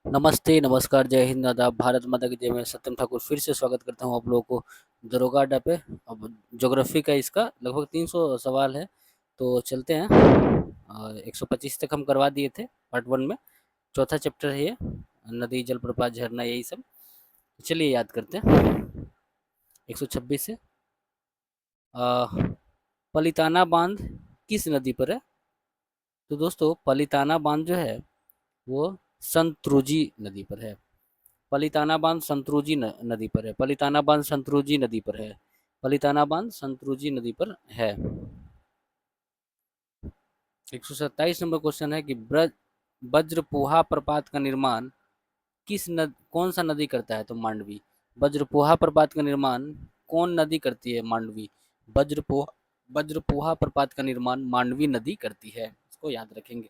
नमस्ते, नमस्कार, जय हिंद, आदाब, भारत माता की जय। मैं सत्यम ठाकुर फिर से स्वागत करता हूँ आप लोगों को दरोगा अड्डा पे। अब ज्योग्राफी का इसका लगभग 300 सवाल है, तो चलते हैं। 125 तक हम करवा दिए थे पार्ट 1 में। चौथा चैप्टर है ये, नदी, जलप्रपात, झरना, यही सब। चलिए याद करते हैं। 126 से पलिताना बांध किस नदी पर है? तो दोस्तों, पलिताना बांध जो है वो संतरुजी नदी पर है। पलिताना बांध संतरुजी नदी पर है। पलिताना बांध संतरुजी नदी पर है। पलिताना बांध संतरुजी नदी पर है। 127 नंबर क्वेश्चन है कि वज्रपोहा प्रपात का निर्माण कौन सा नदी करता है? तो मांडवी। वज्रपोहा प्रपात का निर्माण कौन नदी करती है? मांडवी। वज्रपोहा वज्रपोहा प्रपात का निर्माण मांडवी नदी करती है, इसको याद रखेंगे।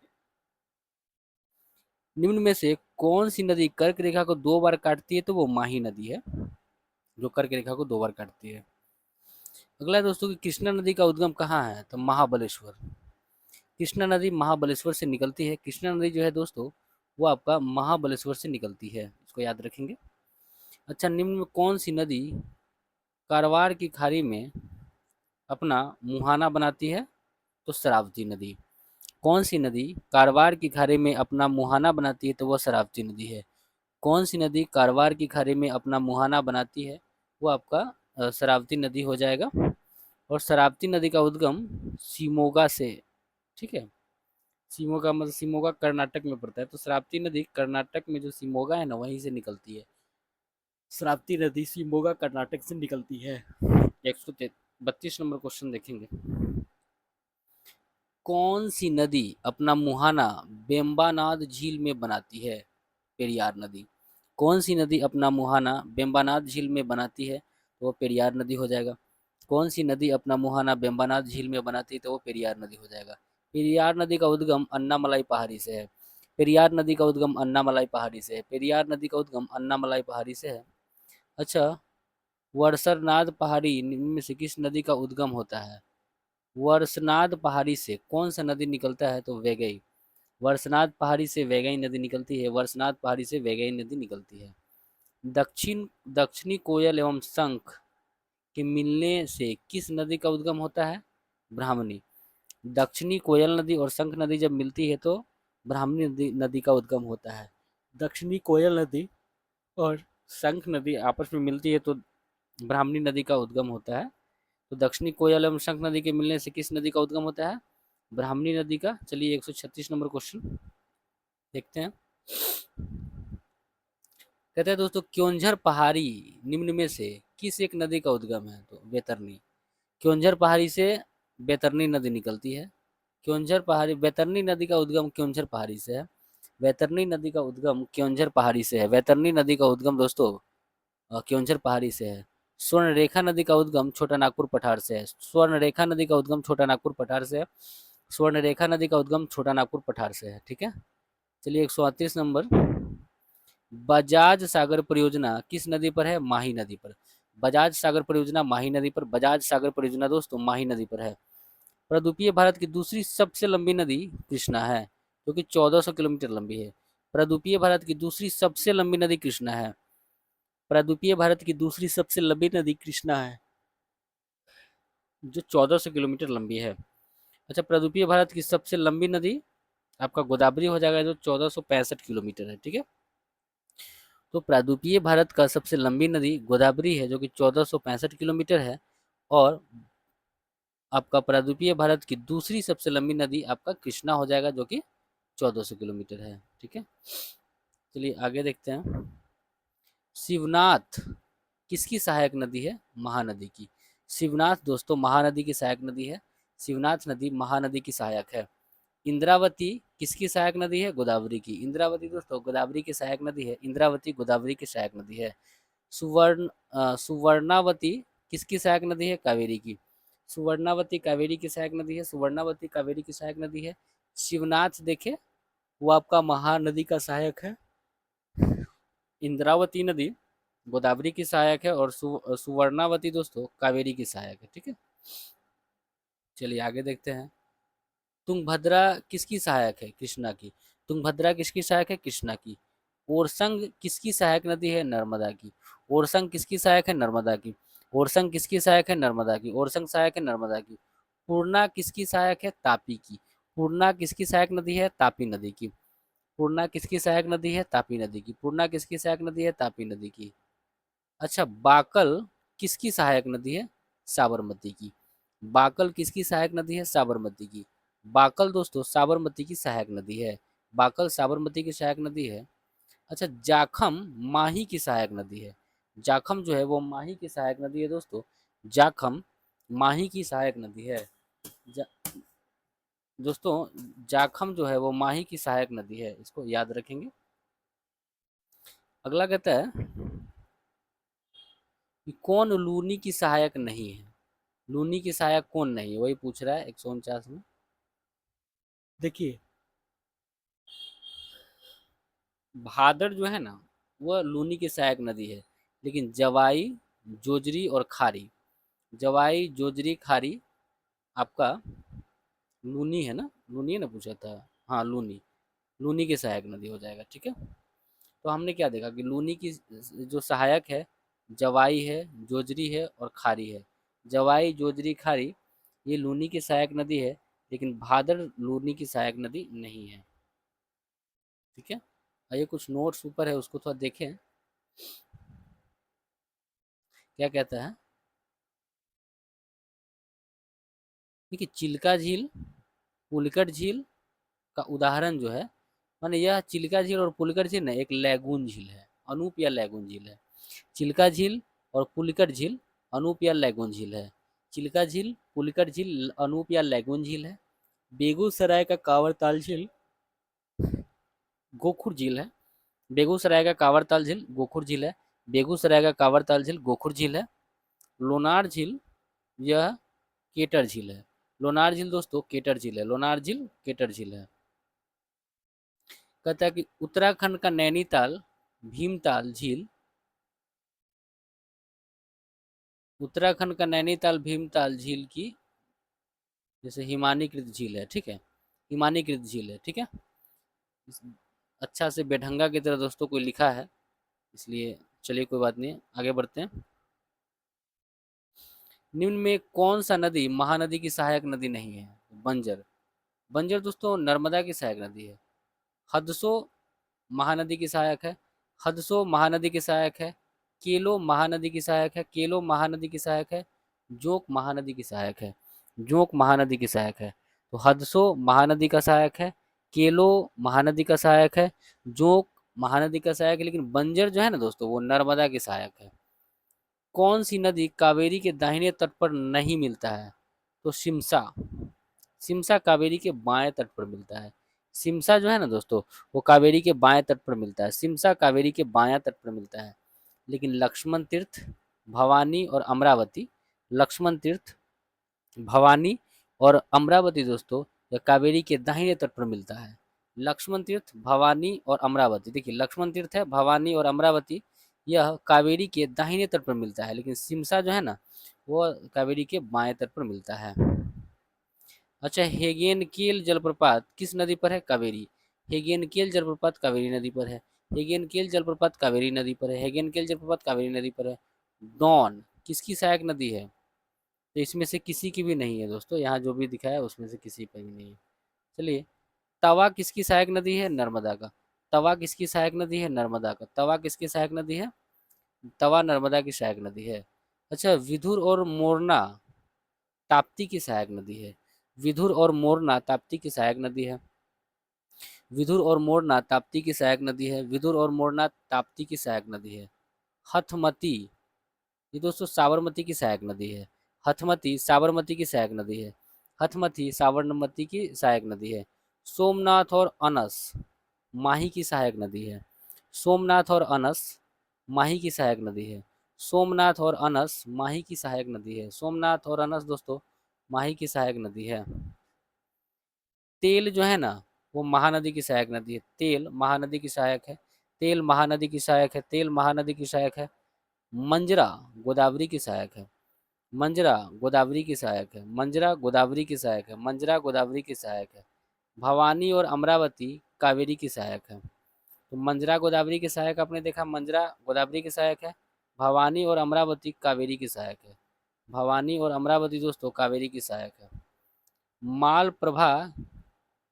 निम्न में से कौन सी नदी कर्क रेखा को 2 बार काटती है? तो वो माही नदी है, जो कर्क रेखा को 2 बार काटती है। अगला है दोस्तों कि कृष्णा नदी का उद्गम कहाँ है? तो महाबलेश्वर। कृष्णा नदी महाबलेश्वर से निकलती है। कृष्णा नदी जो है दोस्तों, वो आपका महाबलेश्वर से निकलती है, इसको याद रखेंगे। अच्छा, निम्न में कौन सी नदी कारवार की खाड़ी में अपना मुहाना बनाती है? तो शरावती नदी। कौन सी नदी कारवार की खाड़ी में अपना मुहाना बनाती है? तो वह शरावती नदी है। कौन सी नदी कारवार की खाड़ी में अपना मुहाना बनाती है? वो आपका शरावती नदी हो जाएगा। और शरावती नदी का उद्गम शिमोगा से, ठीक है। शिमोगा मतलब शिमोगा कर्नाटक में पड़ता है, तो शरावती नदी कर्नाटक में जो शिमोगा है ना, वहीं से निकलती है। शरावती नदी शिमोगा कर्नाटक से निकलती है। 132 नंबर क्वेश्चन देखेंगे। कौन सी नदी अपना मुहाना बेम्बानाद झील में बनाती है? पेरियार नदी। कौन सी नदी अपना मुहाना बेम्बानाद झील में बनाती है? तो वो पेरियार नदी हो जाएगा। कौन सी नदी अपना मुहाना बेम्बानाद झील में बनाती है? तो वो पेरियार नदी हो जाएगा। पेरियार नदी का उद्गम अन्नामलाई पहाड़ी से है। पेरियार नदी का उद्गम अन्नामलाई पहाड़ी से है। पेरियार नदी का उद्गम अन्नामलाई पहाड़ी से है। अच्छा, वर्षरनाद पहाड़ी निम्न में से किस नदी का उद्गम होता है? वर्षनाद पहाड़ी से कौन सा नदी निकलता है? तो वैगई। वर्षनाद पहाड़ी से वैगई नदी निकलती है। वर्षनाद पहाड़ी से वैगई नदी निकलती है। दक्षिणी कोयल एवं शंख के मिलने से किस नदी का उद्गम होता है? ब्राह्मणी। दक्षिणी कोयल नदी और शंख नदी जब मिलती है तो ब्राह्मणी नदी का उद्गम होता है। दक्षिणी कोयल नदी और शंख नदी आपस में मिलती है तो ब्राह्मणी नदी का उद्गम होता है। तो दक्षिणी कोयल एवं शंख नदी के मिलने से किस नदी का उद्गम होता है? ब्राह्मणी नदी का। चलिए 136 नंबर क्वेश्चन देखते हैं। कहते हैं दोस्तों, क्योंझर पहाड़ी निम्न में से किस एक नदी का उद्गम है? तो बैतरनी। क्योंझर पहाड़ी से बैतरनी नदी निकलती है। क्योंझर पहाड़ी बैतरनी नदी का उद्गम क्योंझर पहाड़ी से है। बैतरनी नदी का उद्गम क्योंझर पहाड़ी से है। बैतरनी नदी का उद्गम दोस्तों क्योंझर पहाड़ी से है। स्वर्ण रेखा नदी का उद्गम छोटा नागपुर पठार से है। स्वर्ण रेखा नदी का उद्गम छोटा नागपुर पठार से है। स्वर्ण रेखा नदी का उद्गम छोटा नागपुर पठार से है, ठीक है। चलिए 138 नंबर, बजाज सागर परियोजना किस नदी पर है? माही नदी पर। बजाज सागर परियोजना माही नदी पर। बजाज सागर परियोजना दोस्तों माही नदी पर है। प्रदूपीय भारत की दूसरी सबसे लंबी नदी कृष्णा है, जो कि 1400 किलोमीटर लंबी है। प्रदूपीय भारत की दूसरी सबसे लंबी नदी कृष्णा है। प्रदूपीय भारत की दूसरी सबसे लंबी नदी कृष्णा है, जो 1400 किलोमीटर लंबी है। अच्छा, प्रदूपीय भारत की सबसे लंबी नदी आपका गोदावरी हो जाएगा, जो 1465 किलोमीटर है, ठीक है। तो प्रायद्वीपीय भारत का सबसे लंबी नदी गोदावरी है, जो कि 1465 किलोमीटर है। और आपका प्रायद्वीपीय भारत की दूसरी सबसे लंबी नदी आपका कृष्णा हो जाएगा, जो कि 1400 किलोमीटर है, ठीक है। चलिए आगे देखते हैं। शिवनाथ किसकी सहायक नदी है? महानदी की। शिवनाथ दोस्तों महानदी की सहायक नदी है। शिवनाथ नदी महानदी की सहायक है। इंद्रावती किसकी सहायक नदी है? गोदावरी की। इंद्रावती दोस्तों गोदावरी की सहायक नदी है। इंद्रावती गोदावरी की सहायक नदी है। सुवर्णावती किसकी सहायक नदी है? कावेरी की। सुवर्णावती कावेरी की सहायक नदी है। सुवर्णावती कावेरी की सहायक नदी है। शिवनाथ देखे, वो आपका महानदी का सहायक है। इंद्रावती नदी गोदावरी की सहायक है और सुवर्णावती दोस्तों कावेरी की सहायक है, ठीक है। चलिए आगे देखते हैं। तुंगभद्रा किसकी सहायक है? कृष्णा की। तुंगभद्रा किसकी सहायक है? कृष्णा की। ओरसंग किसकी सहायक नदी है? नर्मदा की। ओरसंग किसकी सहायक है? नर्मदा की। ओरसंग किसकी सहायक है? नर्मदा की। ओरसंग सहायक है नर्मदा की। पूर्णा किसकी सहायक है? तापी की। पूर्णा किसकी सहायक नदी है? तापी नदी की। पूर्णा किसकी सहायक नदी है? तापी नदी की। पूर्णा किसकी सहायक नदी है? तापी नदी की। अच्छा, बाकल किसकी सहायक नदी है? साबरमती की। बाकल किसकी सहायक नदी है? साबरमती की। बाकल दोस्तों साबरमती की सहायक नदी है। बाकल साबरमती की सहायक नदी है। अच्छा, जाखम माही की सहायक नदी है। जाखम जो है वो माही की सहायक नदी है दोस्तों। जाखम माही की सहायक नदी है। जा, दोस्तों जाखम जो है वो माही की सहायक नदी है, इसको याद रखेंगे। अगला कहता है कि कौन लूनी की सहायक नहीं है? लूनी की सहायक कौन नहीं है, वही पूछ रहा है 149 में। देखिए, भादर जो है ना वह लूनी की सहायक नदी है, लेकिन जवाई, जोजरी और खारी, जवाई जोजरी खारी आपका लूनी है ना, लूनी है ना पूछा था। हाँ लूनी, लूनी की सहायक नदी हो जाएगा, ठीक है। तो हमने क्या देखा कि लूनी की जो सहायक है जवाई है, जोजरी है और खारी है। जवाई जोजरी खारी ये लूनी की सहायक नदी है, लेकिन भादर लूनी की सहायक नदी नहीं है, ठीक है। आइए कुछ नोट्स ऊपर है उसको थोड़ा देखें, क्या कहता है। देखिए, चिल्का झील, पुलिकट झील का उदाहरण जो है, माने यह चिल्का झील और पुलिकट झील ना एक लैगून झील है, अनूप या लैगून झील है। चिल्का झील और पुलिकट झील अनूप या लैगून झील है। चिल्का झील, पुलिकट झील अनूप या लैगून झील है। बेगूसराय का कांवरताल झील गोखुर झील है। बेगूसराय का कांवरताल झील गोखुर झील है। बेगूसराय का कांवरताल झील गोखुर झील है। लोनार झील यह केटर झील है। लोनार झील दोस्तों केटर झील है। लोनार झील केटर झील है। कहता है कि उत्तराखंड का नैनीताल भीमताल झील, उत्तराखंड का नैनीताल भीमताल झील की जैसे हिमानीकृत झील है, ठीक है। हिमानीकृत झील है, ठीक है। अच्छा से बेढंगा की तरह दोस्तों को लिखा है, इसलिए चलिए कोई बात नहीं, आगे बढ़ते हैं। निम्न में कौन सा नदी महानदी की सहायक नदी नहीं है? बंजर। बंजर दोस्तों नर्मदा की सहायक नदी है। हदसो महानदी की सहायक है। हदसो महानदी की सहायक है। केलो महानदी की सहायक है। केलो महानदी की सहायक है। जोक महानदी की सहायक है। जोक महानदी की सहायक है। तो हदसो महानदी का सहायक है। केलो महानदी का सहायक है। जोक महानदी का सहायक है, लेकिन बंजर जो है ना दोस्तों वो नर्मदा की सहायक है। कौन सी नदी कावेरी के दाहिने तट पर नहीं मिलता है? तो सिमसा। सिमसा कावेरी के बाएं तट पर मिलता है। सिमसा जो है ना दोस्तों वो कावेरी के बाएं तट पर मिलता है। सिमसा कावेरी के बाएं तट पर मिलता है। लेकिन लक्ष्मण तीर्थ, भवानी और अमरावती, लक्ष्मण तीर्थ, भवानी और अमरावती दोस्तों यह कावेरी के दाहिने तट पर मिलता है। लक्ष्मण तीर्थ, भवानी और अमरावती, देखिए लक्ष्मण तीर्थ है, भवानी और अमरावती यह कावेरी के दाहिने तट पर मिलता है, लेकिन सिमसा जो है ना वो कावेरी के बाएं तट पर मिलता है। अच्छा, हेगेनकेल जलप्रपात किस नदी पर है? कावेरी। हेगेनकेल जलप्रपात कावेरी नदी पर है। हेगेनकेल जलप्रपात कावेरी नदी पर है। हेगेनकेल जलप्रपात कावेरी नदी पर है। डॉन किसकी सहायक नदी है? तो इसमें से किसी की भी नहीं है दोस्तों, यहाँ जो भी दिखा है उसमें से किसी पर भी नहीं है। चलिए, तवा किसकी सहायक नदी है? नर्मदा का। तवा किसकी सहायक नदी है? नर्मदा का। तवा किसकी सहायक नदी है? तवा नर्मदा की सहायक नदी है। अच्छा, विधुर और मोरना ताप्ती की सहायक नदी है। विधुर और मोरना ताप्ती की सहायक नदी है। विधुर और मोरना ताप्ती की सहायक नदी है। विधुर और मोरना ताप्ती की सहायक नदी है। हथमती ये दोस्तों साबरमती की सहायक नदी है। हथमती साबरमती की सहायक नदी है। हथमती साबरमती की सहायक नदी है। सोमनाथ और अनस माही की सहायक नदी है। सोमनाथ और अनस माही की सहायक नदी है। सोमनाथ और अनस माही की सहायक नदी है। सोमनाथ और अनस दोस्तों माही की सहायक नदी है। तेल जो है ना वो महानदी की सहायक नदी है। तेल महानदी की सहायक है। तेल महानदी की सहायक है। तेल महानदी की सहायक है। मंजरा गोदावरी की सहायक है। मंजरा गोदावरी की सहायक है। मंजरा गोदावरी की सहायक है। मंजरा गोदावरी की सहायक है। भवानी और अमरावती कावेरी की सहायक है। तो मंजरा गोदावरी की सहायक, आपने देखा मंजरा गोदावरी की सहायक है। भवानी और अमरावती कावेरी की सहायक है। भवानी और अमरावती दोस्तों कावेरी की सहायक है। मालप्रभा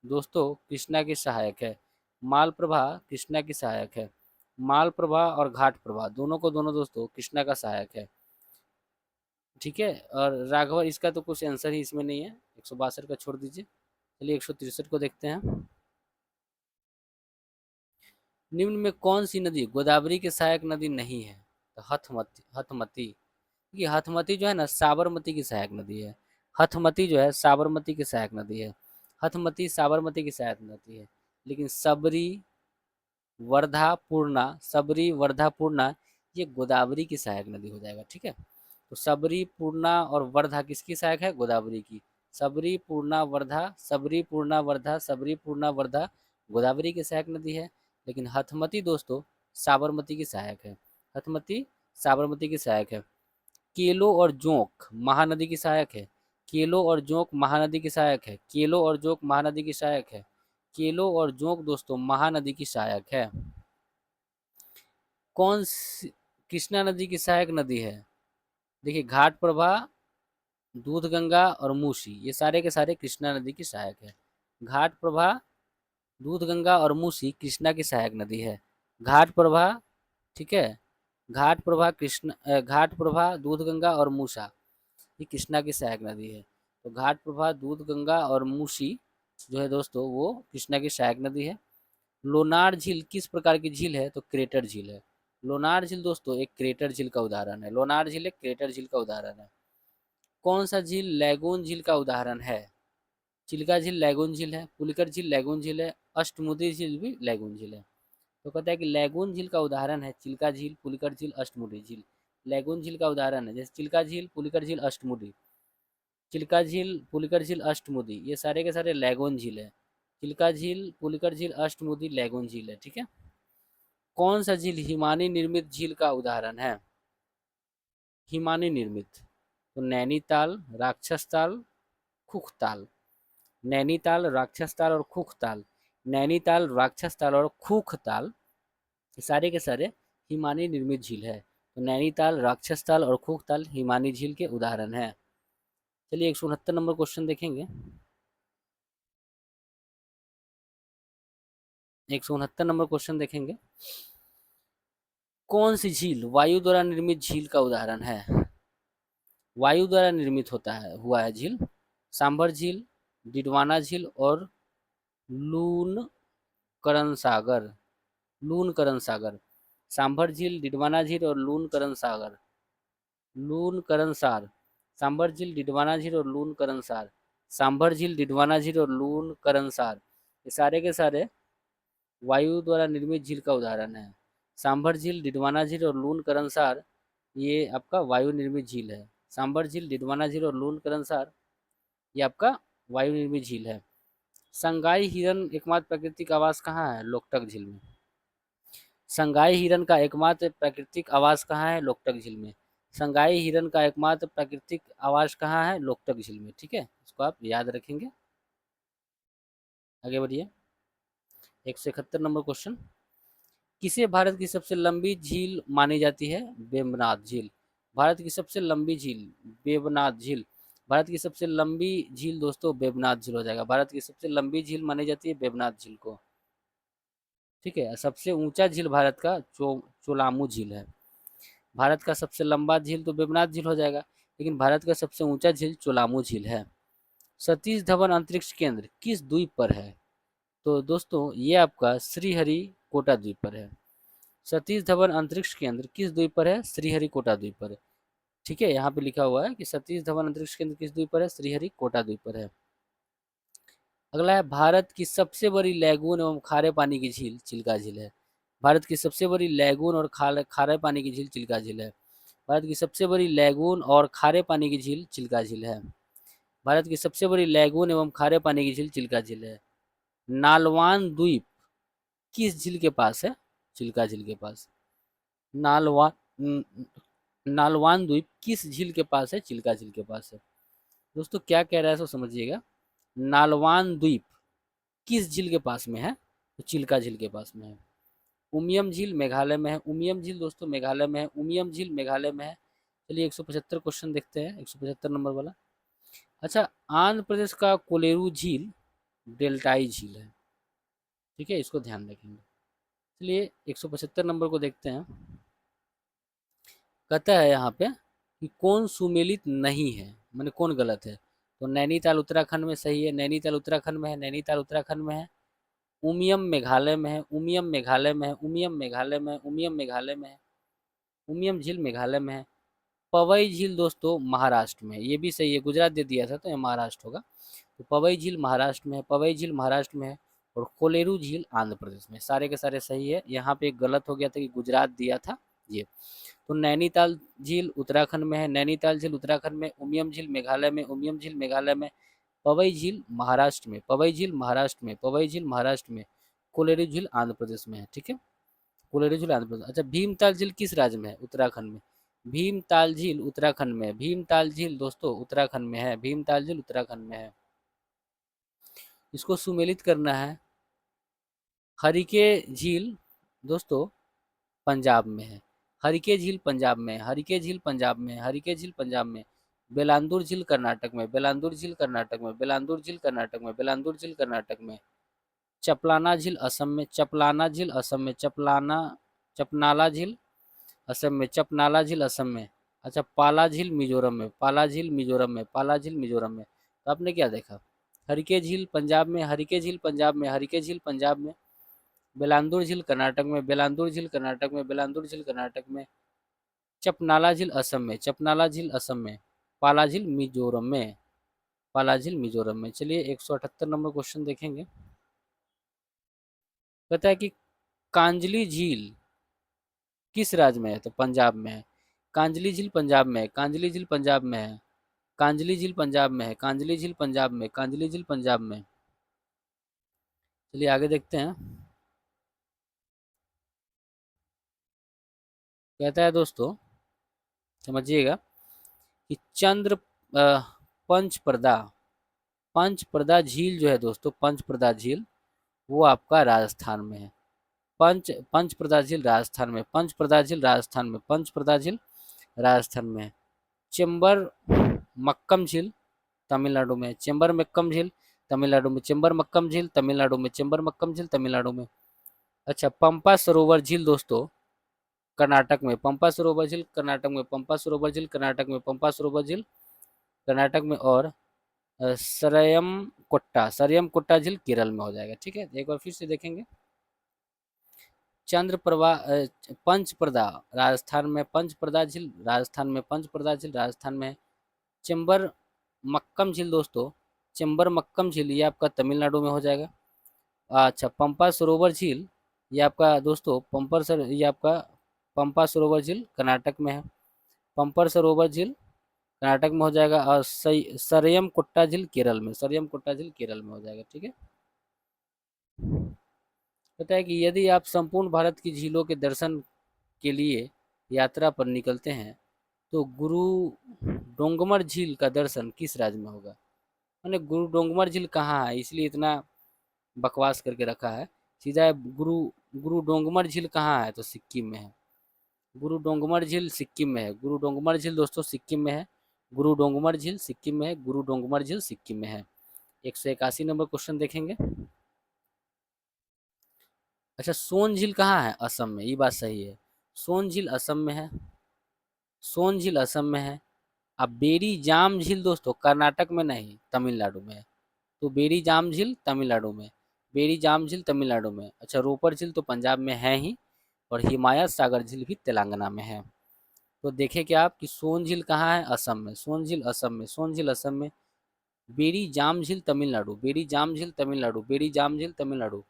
दोस्तों कृष्णा की सहायक है। मालप्रभा कृष्णा की सहायक है। मालप्रभा और घाट प्रभा दोनों को दोनों दोस्तों कृष्णा का सहायक है। ठीक है, और राघव इसका तो कुछ आंसर ही इसमें नहीं है, 162 का छोड़ दीजिए। चलिए 163 को देखते हैं। निम्न में कौन सी नदी गोदावरी के सहायक नदी नहीं है? तो हथमती, हथमती। ये हथमती जो है ना साबरमती की सहायक नदी है। हथमती जो है साबरमती की सहायक नदी है। हथमती साबरमती की सहायक नदी है। लेकिन सबरी, वर्धा, पूर्णा, सबरी, वर्धा, पूर्णा ये गोदावरी की सहायक नदी हो जाएगा। ठीक है, तो सबरी, पूर्णा और वर्धा किसकी सहायक है? गोदावरी की। सबरी, पूर्णा, वर्धा, सबरी, पूर्णा, वर्धा, सबरी, पूर्णा, वर्धा गोदावरी की सहायक नदी है। लेकिन हथमती दोस्तों साबरमती की सहायक है। हथमती साबरमती की सहायक है। केलो और जोंक महानदी की सहायक है। केलो और जोंक महानदी की सहायक है। केलो और जोंक महानदी की सहायक है। केलो और जोंक दोस्तों महानदी की सहायक है। कौन सी कृष्णा नदी की सहायक नदी है? देखिए घाट प्रभा, दूध गंगा और मूसी ये सारे के सारे कृष्णा नदी की सहायक है। घाट प्रभा, दूध गंगा और मूसी कृष्णा की सहायक नदी है। घाट प्रभा, ठीक है, घाट प्रभा कृष्ण, घाट प्रभा, दूध गंगा और मूसा ये कृष्णा की सहायक नदी है। तो घाट प्रभा, दूध गंगा और मूसी जो है दोस्तों वो कृष्णा की सहायक नदी है। लोनार झील किस प्रकार की झील है? तो क्रेटर झील है। लोनार झील दोस्तों एक क्रेटर झील का उदाहरण है। लोनार झील एक क्रेटर झील का उदाहरण है। कौन सा झील लैगून झील का उदाहरण है? चिल्का झील लैगून झील है। पुलिकर झील लैगून झील है। अष्टमुदी झील भी लैगून झील है। तो कहता है कि लैगून झील का उदाहरण है चिल्का झील, पुलिकर झील, अष्टमुडी झील। लैगून झील का उदाहरण है जैसे चिल्का झील, पुलिकर झील, अष्टमुडी। चिल्का झील, पुलिकर झील, अष्टमुदी ये सारे के सारे लैगून झील है। चिल्का झील, पुलिकर झील, अष्टमुदी लैगून झील है। ठीक है, कौन सा झील हिमानी निर्मित झील का उदाहरण है? हिमानी निर्मित, तो नैनीताल, राक्षसताल, खूखताल। नैनीताल, राक्षसताल और खूखताल। नैनीताल, राक्षसताल और खूखताल ये सारे के सारे हिमानी निर्मित झील है। तो नैनीताल, राक्षसताल और खूखताल हिमानी झील के उदाहरण है। चलिए 169 नंबर क्वेश्चन देखेंगे। 169 नंबर क्वेश्चन देखेंगे। कौन सी झील वायु द्वारा निर्मित झील का उदाहरण है? वायु द्वारा निर्मित होता है हुआ है झील। सांभर झील, डिडवाना झील और लून करण सागर। लून करण सागर, सांभर झील, डिडवाना झील और लून करण सागर। लून करणसार, सांभर झील, डिडवाना झील और लून करणसार। सांभर झील, डिडवाना झील और लून करणसार ये सारे के सारे वायु द्वारा निर्मित झील का उदाहरण है। सांभर झील, डिडवाना झील और लून करणसार ये आपका वायु निर्मित झील है। सांभर झील, डिडवाना झील और लून करणसार ये आपका वायु निर्मित झील है। संगाई हिरन एकमात्र प्राकृतिक आवास कहाँ है? लोकटक झील में। संगाई हिरन का एकमात्र प्राकृतिक आवास कहाँ है? लोकटक झील में। संगाई हिरन का एकमात्र प्राकृतिक आवास कहाँ है? लोकटक झील में। ठीक है, इसको आप याद रखेंगे। आगे बढ़िए 171 नंबर क्वेश्चन। किसे भारत की सबसे लंबी झील मानी जाती है? वेम्बनाथ झील। भारत की सबसे लंबी झील वेम्बनाथ झील। भारत की सबसे लंबी झील दोस्तों वेम्बनाथ झील हो जाएगा। भारत की सबसे लंबी झील मानी जाती है वेम्बनाथ झील को। ठीक है, सबसे ऊंचा झील भारत का चोलामू झील है। भारत का सबसे लंबा झील तो वेम्बनाथ झील हो जाएगा, लेकिन भारत का सबसे ऊंचा झील चोलामू झील है। सतीश धवन अंतरिक्ष केंद्र किस द्वीप पर है? तो दोस्तों ये आपका श्रीहरिकोटा द्वीप पर है। सतीश धवन अंतरिक्ष केंद्र किस द्वीप पर है? श्रीहरिकोटा द्वीप पर है। ठीक है, यहाँ पे लिखा हुआ है कि सतीश धवन अंतरिक्ष केंद्र किस द्वीप पर है? श्रीहरिकोटा द्वीप पर है। अगला है भारत की सबसे बड़ी लैगून एवं खारे पानी की झील चिल्का झील है। भारत की सबसे बड़ी लैगून और खारे पानी की झील चिल्का झील है। भारत की सबसे बड़ी लैगून और खारे पानी की झील चिल्का झील है। भारत की सबसे बड़ी लैगून एवं खारे पानी की झील चिल्का झील है। नालवान द्वीप किस झील के पास है? चिल्का झील के पास। नालवान नालवान द्वीप किस झील के पास है? चिल्का झील के पास है। दोस्तों क्या कह रहा है सो समझिएगा। नालवान द्वीप किस झील के पास में है? तो चिल्का झील के पास में है। उमियम झील मेघालय में है, उमियम झील दोस्तों मेघालय में है, उमियम झील मेघालय में है। चलिए 175 क्वेश्चन देखते हैं, 175 नंबर वाला। अच्छा, आंध्र प्रदेश का कोलेरू झील डेल्टाई झील है, ठीक है, इसको ध्यान रखेंगे। चलिए 175 नंबर को देखते हैं। कहता है यहाँ पे कि कौन सुमेलित नहीं है, माने कौन गलत है। तो नैनीताल उत्तराखंड में सही है, नैनीताल उत्तराखंड में है, नैनीताल उत्तराखंड में है। उमियम मेघालय में है, उमियम मेघालय में है, उमियम मेघालय में है, उमियम मेघालय में है। उमियम झील मेघालय में है। पवई झील दोस्तों महाराष्ट्र में है, ये भी सही है, गुजरात दे दिया था तो ये महाराष्ट्र होगा। तो पवई झील महाराष्ट्र में है, पवई झील महाराष्ट्र में है। और कोलेरू झील आंध्र प्रदेश में, सारे के सारे सही है। यहाँ पे एक गलत हो गया था कि गुजरात दिया था ये। तो नैनीताल झील उत्तराखंड में है, नैनीताल झील उत्तराखंड में, उमियम झील मेघालय में, उमियम झील मेघालय में। पवई झील महाराष्ट्र में, पवई झील महाराष्ट्र में, पवई झील महाराष्ट्र में। कोलेरू झील आंध्र प्रदेश में है, ठीक है, कोलेरू झील आंध्र प्रदेश। अच्छा, भीमताल झील किस राज्य में है, उत्तराखंड में। भीमताल झील उत्तराखंड में है, भीमताल झील दोस्तों उत्तराखंड में है, भीमताल झील उत्तराखंड में है। इसको सुमेलित करना है। हरिके झील दोस्तों पंजाब में है, हरिके झील पंजाब में, हरिके झील पंजाब में, हरिके झील पंजाब में। बेलांदुर झील कर्नाटक में, बेलांदुर झील कर्नाटक में, बेलांदुर झील कर्नाटक में, बेलांदुर झील कर्नाटक में। चपलाना झील असम में, चपलाना झील असम में, चपलाना, चपनाला झील असम में, चपनाला झील असम में। अच्छा, पाला झील मिजोरम में, पाला झील मिजोरम में, पाला झील मिजोरम में। तो आपने क्या देखा, हरिके झील पंजाब में, हरिके झील पंजाब में, हरिके झील पंजाब में। बेलांदुर झील कर्नाटक में, बेलांदुर झील कर्नाटक में, बेलांदुर झील कर्नाटक में। चपनाला झील असम में, चपनाला झील असम में। पाला झील मिजोरम में, पाला झील मिजोरम में। चलिए 178 नंबर क्वेश्चन देखेंगे। कहता है कि कांजली झील किस राज्य में है, तो पंजाब में है। कांजली झील पंजाब में है, कांजली झील पंजाब में है, कांजली झील पंजाब में है, कांजली झील पंजाब में, कांजली झील पंजाब में। चलिए आगे देखते हैं। कहता है दोस्तों, समझिएगा कि चंद्र पंचप्रदा, पंचप्रदा झील जो है दोस्तों, पंचप्रदा झील वो आपका राजस्थान में है। पंचप्रदा झील राजस्थान में, पंचप्रदा झील राजस्थान में, पंचप्रदा झील राजस्थान में है। चेंबर मक्कम झील तमिलनाडु में, चेंबर मक्कम झील तमिलनाडु में, चेंबर मक्कम झील तमिलनाडु में, चेंबर मक्कम झील तमिलनाडु में। अच्छा, पंपा सरोवर झील दोस्तों कर्नाटक में, पंपा सरोवर झील कर्नाटक में, पंपा सरोवर झील कर्नाटक में, पंपा सरोवर झील कर्नाटक में। और सरयम कोट्टा, सरयम कोट्टा झील केरल में हो जाएगा, ठीक है। एक बार फिर से देखेंगे। चंद्रप्रभा पंचप्रदा राजस्थान में, पंचप्रदा झील राजस्थान में, पंचप्रदा झील राजस्थान में। चेंबर मक्कम झील दोस्तों, चेंबर मक्कम झील ये आपका तमिलनाडु में हो जाएगा। अच्छा, पंपा सरोवर झील ये आपका दोस्तों ये आपका पंपा सरोवर झील कर्नाटक में है, पंपर सरोवर झील कर्नाटक में हो जाएगा। और सरयम कुट्टा झील केरल में, सरयम कुट्टा झील केरल में हो जाएगा, ठीक है। पता है कि यदि आप संपूर्ण भारत की झीलों के दर्शन के लिए यात्रा पर निकलते हैं तो गुरु डोंगमर झील का दर्शन किस राज्य में होगा। मैंने गुरु डोंगमर झील कहाँ है, इसलिए इतना बकवास करके रखा है। सीधा है, गुरु गुरु डोंगमर झील कहाँ है, तो सिक्किम में है। गुरु डोंगमर झील सिक्किम में है, गुरु डोंगमर झील दोस्तों सिक्किम में है। गुरु डोंगमर झील सिक्किम में है, गुरु डोंगमर झील सिक्किम में है। 181 नंबर क्वेश्चन देखेंगे। अच्छा, सोन झील कहाँ है, असम में, ये बात सही है। सोन झील असम में है, सोन झील असम में है। अब बेरी जाम झील दोस्तों कर्नाटक में नहीं, तमिलनाडु में है। तो बेरी जाम झील तमिलनाडु में, बेरी जाम झील तमिलनाडु में। अच्छा, रोपर झील तो पंजाब में है ही, और हिमायत सागर झील भी तेलंगाना में है। तो देखें क्या आप कि सोन झील कहाँ है, असम में, सोन झील असम में, सोन झील असम में। बेरी जाम झील तमिलनाडु, बेरी जाम झील तमिलनाडु, बेरी जाम झील तमिलनाडु।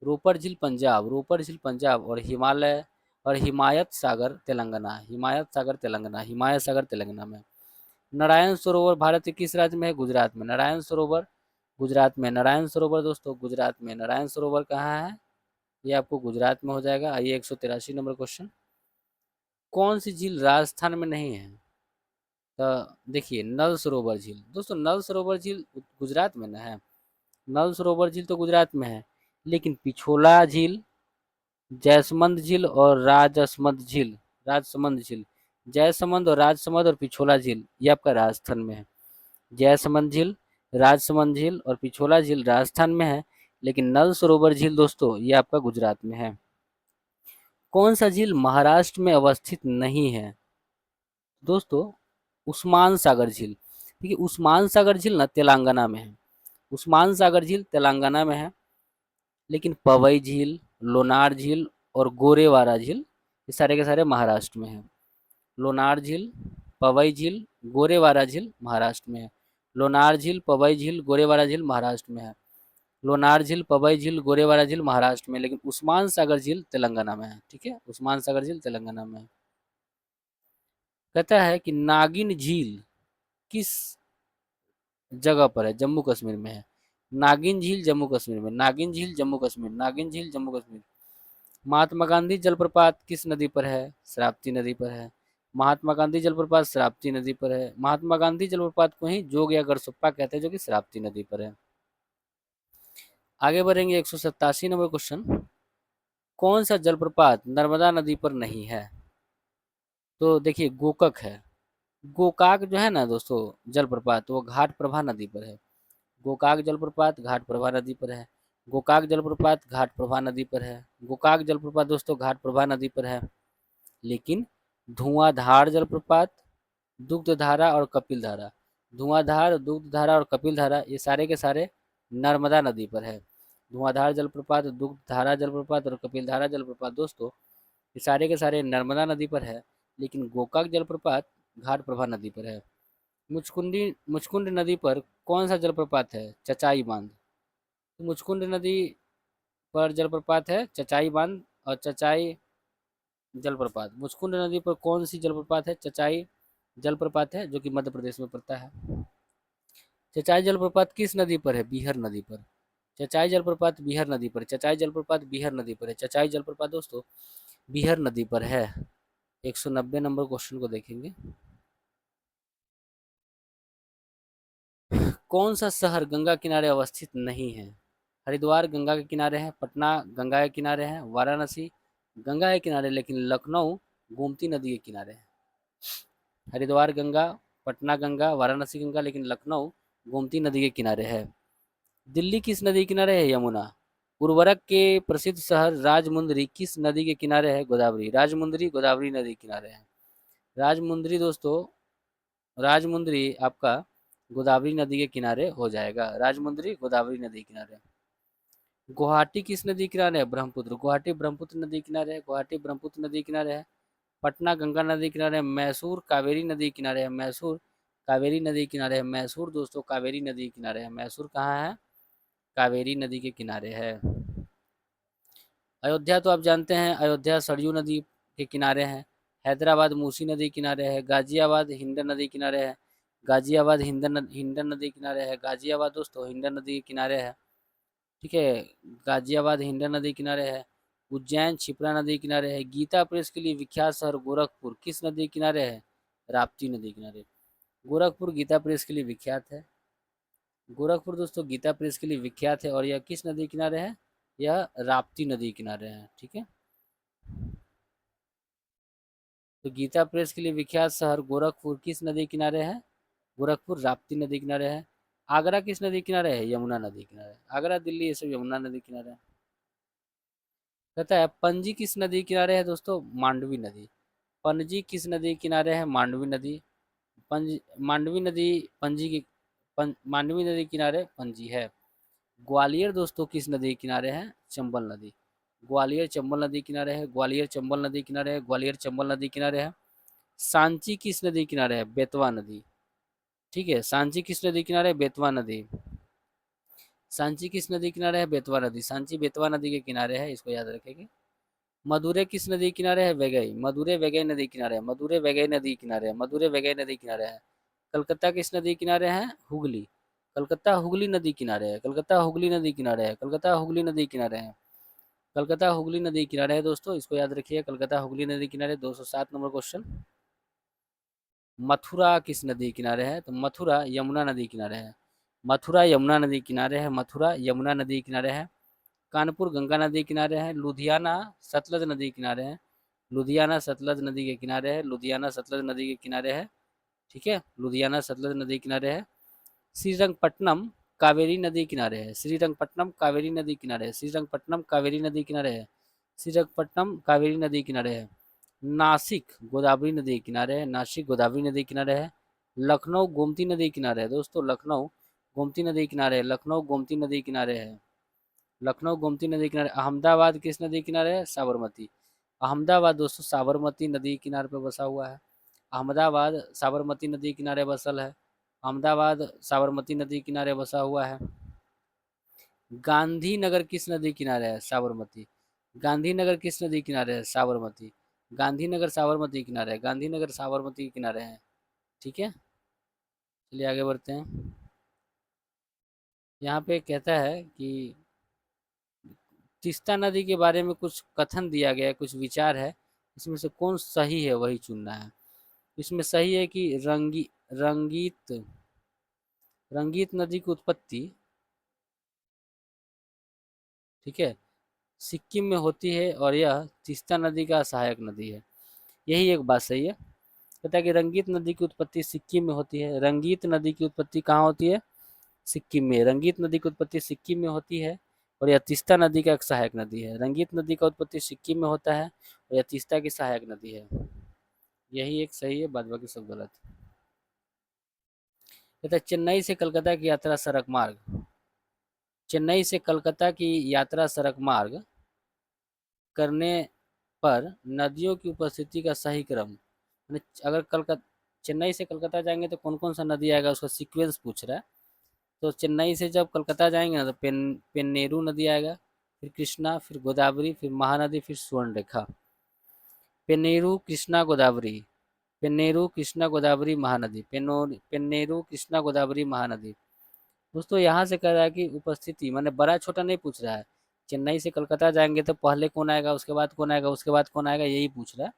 रोपर झील पंजाब, रोपर झील पंजाब। और हिमालय और हिमायत सागर तेलंगाना, हिमायत सागर तेलंगाना, हिमायत सागर तेलंगाना में। नारायण सरोवर भारत के किस राज्य में है, गुजरात में। नारायण सरोवर गुजरात में, नारायण सरोवर दोस्तों गुजरात में। नारायण सरोवर कहाँ है, ये आपको गुजरात में हो जाएगा। आइए 183 नंबर क्वेश्चन। कौन सी झील राजस्थान में नहीं है, तो देखिए नल सरोवर झील दोस्तों, नल सरोवर झील गुजरात में ना है। नल सरोवर झील तो गुजरात में है, लेकिन पिछोला झील जयसमंद झील और राजसमंद झील, राजसमंद झील, जयसमंद और राजसमंद और पिछोला झील ये आपका राजस्थान में है। जयसमंद झील, राजसमंद झील और पिछोला झील राजस्थान में है, लेकिन नल सरोवर झील दोस्तों ये आपका गुजरात में है। कौन सा झील महाराष्ट्र में अवस्थित नहीं है दोस्तों? उस्मान सागर झील। ठीक है, उस्मान सागर झील ना तेलंगाना में है, उस्मान सागर झील तेलंगाना में है, लेकिन पवई झील, लोनार झील और गोरेवारा झील ये सारे के सारे महाराष्ट्र में है। लोनार झील, पवई झील, गोरेवारा झील महाराष्ट्र में है। लोनार झील, पवई झील, गोरेवारा झील महाराष्ट्र में है। लोनार झील, पवई झील, गोरेवारा झील महाराष्ट्र में, लेकिन उस्मान सागर झील तेलंगाना में है। ठीक है, उस्मान सागर झील तेलंगाना में है। कहता है कि नागिन झील किस जगह पर है? जम्मू कश्मीर में है। नागिन झील जम्मू कश्मीर में, नागिन झील जम्मू कश्मीर, नागिन झील जम्मू कश्मीर। महात्मा गांधी जलप्रपात किस नदी पर है? श्रावती नदी पर है। महात्मा गांधी जलप्रपात श्रावती नदी पर है। महात्मा गांधी जलप्रपात को ही जोग या गरसुप्पा कहते हैं, जो कि श्रावती नदी पर है। आगे बढ़ेंगे 187 नंबर क्वेश्चन। कौन सा जलप्रपात नर्मदा नदी पर नहीं है? तो देखिए गोकक है। गोकाक जो है ना दोस्तों जलप्रपात, वो घाट प्रभा नदी पर है। गोकाक जलप्रपात घाट प्रभा नदी पर है। गोकाक जलप्रपात घाट प्रभा नदी पर है। गोकाक जलप्रपात दोस्तों घाट प्रभा नदी पर है। लेकिन धुआंधार जलप्रपात, दुग्धधारा और कपिल धारा, धुआंधार, दुग्धधारा और कपिल धारा ये सारे के सारे नर्मदा नदी पर है। धुआंधार जलप्रपात, दुग्धधारा जलप्रपात और कपिल धारा जलप्रपात दोस्तों ये सारे के सारे नर्मदा नदी पर है, लेकिन गोकाक जलप्रपात घाट प्रभा नदी पर है। मुचकुंड नदी पर कौन सा जलप्रपात है? चचाई बांध। तो मुचकुंद नदी पर जलप्रपात है चचाई बांध और चचाई जलप्रपात। मुचकुंद नदी पर कौन सी जलप्रपात है? चचाई जलप्रपात है, जो कि मध्य प्रदेश में पड़ता है। चचाई जलप्रपात किस नदी पर है? बीहर नदी पर। चचाई जलप्रपात बीहर नदी पर, चचाई जलप्रपात बीहर नदी पर है। चचाई जलप्रपात दोस्तों बीहर नदी पर है। 190 नंबर क्वेश्चन को देखेंगे। कौन सा शहर गंगा किनारे अवस्थित नहीं है? हरिद्वार गंगा के किनारे है, पटना गंगा के किनारे है, वाराणसी गंगा के किनारे, लेकिन लखनऊ गोमती नदी के किनारे है। हरिद्वार गंगा, पटना गंगा, वाराणसी गंगा, लेकिन लखनऊ गोमती नदी के किनारे है। दिल्ली किस नदी के किनारे है? यमुना। उर्वरक के प्रसिद्ध शहर राजमुंदरी किस नदी के किनारे है? गोदावरी। राजमुंदरी गोदावरी नदी के किनारे है। राजमुंदरी दोस्तों, राजमुंदरी आपका गोदावरी नदी के किनारे हो जाएगा। राजमुंदरी गोदावरी नदी के किनारे। गुवाहाटी किस नदी किनारे है? ब्रह्मपुत्र। गुवाहाटी ब्रह्मपुत्र नदी किनारे है। गुवाहाटी ब्रह्मपुत्र नदी किनारे है। पटना गंगा नदी किनारे है। मैसूर कावेरी नदी किनारे है। मैसूर कावेरी नदी किनारे है। मैसूर दोस्तों कावेरी नदी किनारे है। मैसूर कहाँ है? कावेरी नदी के किनारे है। अयोध्या तो आप जानते हैं, अयोध्या सरयू नदी के किनारे है। हैदराबाद मूसी नदी किनारे है। गाजियाबाद हिंडन नदी किनारे है। गाजियाबाद हिंडन नदी किनारे है। गाजियाबाद दोस्तों हिंडन नदी के किनारे है। ठीक है, गाजियाबाद हिंडन नदी किनारे है। उज्जैन क्षिप्रा नदी किनारे है। गीता प्रेस के लिए विख्यात शहर गोरखपुर किस नदी किनारे है? राप्ती नदी किनारे। गोरखपुर गीता प्रेस के लिए विख्यात है। गोरखपुर दोस्तों गीता प्रेस के लिए विख्यात है, और यह किस नदी किनारे है? यह राप्ती नदी किनारे है। ठीक है, तो गीता प्रेस के लिए विख्यात शहर गोरखपुर किस नदी किनारे है? गोरखपुर राप्ती नदी किनारे है। आगरा किस नदी किनारे है? यमुना नदी किनारे। आगरा दिल्ली ये सब यमुना नदी किनारे है। कहता है पणजी किस नदी किनारे है दोस्तों? मांडवी नदी। पणजी किस नदी किनारे है? मांडवी नदी। पंज मांडवी नदी पणजी की मांडवी नदी किनारे पणजी है। ग्वालियर दोस्तों किस नदी किनारे है? चंबल नदी। ग्वालियर चंबल नदी किनारे है। ग्वालियर चंबल नदी किनारे है। ग्वालियर चंबल नदी किनारे है। सांची किस नदी किनारे है? बेतवा नदी। ठीक है, सांची किस नदी किनारे है? बेतवा नदी। सांची किस नदी किनारे है? बेतवा नदी। सांची बेतवा नदी के किनारे है, इसको याद रखेंगे। मदुरै किस नदी किनारे है? वैगई। मदुरै वैगई नदी किनारे है। मदुरै वैगई नदी किनारे है। मदुरै वैगई नदी किनारे है। कलकत्ता किस नदी किनारे है? हुगली। कलकत्ता हुगली नदी किनारे है। कलकत्ता हुगली नदी किनारे है। कलकत्ता हुगली नदी किनारे है। कलकत्ता हुगली नदी किनारे है दोस्तों, इसको याद रखिए। कलकत्ता हुगली नदी किनारे। 207 नंबर क्वेश्चन। मथुरा किस नदी किनारे है? तो मथुरा यमुना नदी किनारे है। मथुरा यमुना नदी किनारे है। मथुरा यमुना नदी किनारे है। कानपुर गंगा नदी के किनारे है, लुधियाना सतलज नदी के किनारे है, लुधियाना सतलज नदी के किनारे है, लुधियाना सतलज नदी के किनारे है, ठीक है, लुधियाना सतलज नदी के किनारे है। श्रीरंगपट्टनम कावेरी नदी किनारे है, श्रीरंगपट्टनम कावेरी नदी किनारे है, श्रीरंगपट्टनम कावेरी नदी किनारे है, श्रीरंगपट्टनम कावेरी नदी किनारे है। नासिक गोदावरी नदी किनारे है, नासिक गोदावरी नदी किनारे है। लखनऊ गोमती नदी किनारे है दोस्तों, लखनऊ गोमती नदी किनारे है, लखनऊ गोमती नदी किनारे है, लखनऊ गोमती नदी किनारे। अहमदाबाद किस नदी किनारे है? साबरमती। अहमदाबाद दोस्तों साबरमती नदी किनारे पर बसा हुआ है, अहमदाबाद साबरमती नदी किनारे बसल है, अहमदाबाद साबरमती नदी किनारे बसा हुआ है। गांधीनगर किस नदी किनारे है? साबरमती। गांधीनगर किस नदी किनारे है? साबरमती। गांधीनगर साबरमती किनारे है, गांधीनगर साबरमती किनारे है, ठीक है। चलिए आगे बढ़ते हैं। यहाँ पे कहता है कि तीस्ता नदी के बारे में कुछ कथन दिया गया है, कुछ विचार है, इसमें से कौन सही है वही चुनना है। इसमें सही है कि रंगीत रंगीत नदी की उत्पत्ति, ठीक है, सिक्किम में होती है और यह तीस्ता नदी का सहायक नदी है। यही एक बात सही है। कहता है कि रंगीत नदी की उत्पत्ति सिक्किम में होती है। रंगीत नदी की उत्पत्ति कहाँ होती है? सिक्किम में। रंगीत नदी की उत्पत्ति सिक्किम में होती है और यह तीस्ता नदी का एक सहायक नदी है। रंगीत नदी का उत्पत्ति सिक्किम में होता है और यह तीस्ता की सहायक नदी है। यही एक सही है, बाद बाकी सब गलत। कहता है चेन्नई से कलकत्ता की यात्रा सड़क मार्ग, चेन्नई से कलकत्ता की यात्रा सड़क मार्ग करने पर नदियों की उपस्थिति का सही क्रम, अगर कलकत्ता चेन्नई से कलकत्ता जाएंगे तो कौन कौन सा नदी आएगा उसका सीक्वेंस पूछ रहा है। तो चेन्नई से जब कलकत्ता जाएंगे ना तो पेन्नेरू नदी आएगा, फिर कृष्णा, फिर गोदावरी, फिर महानदी, फिर स्वर्णरेखा। पेन्नेरू कृष्णा गोदावरी, पेन्नेरू कृष्णा गोदावरी महानदी, पेन्नेरू कृष्णा गोदावरी महानदी। दोस्तों यहाँ से कह रहा है कि उपस्थिति माने बड़ा छोटा नहीं पूछ रहा है। चेन्नई से कलकत्ता जाएंगे तो पहले कौन आएगा, उसके बाद कौन आएगा, उसके बाद कौन आएगा, यही पूछ रहा है।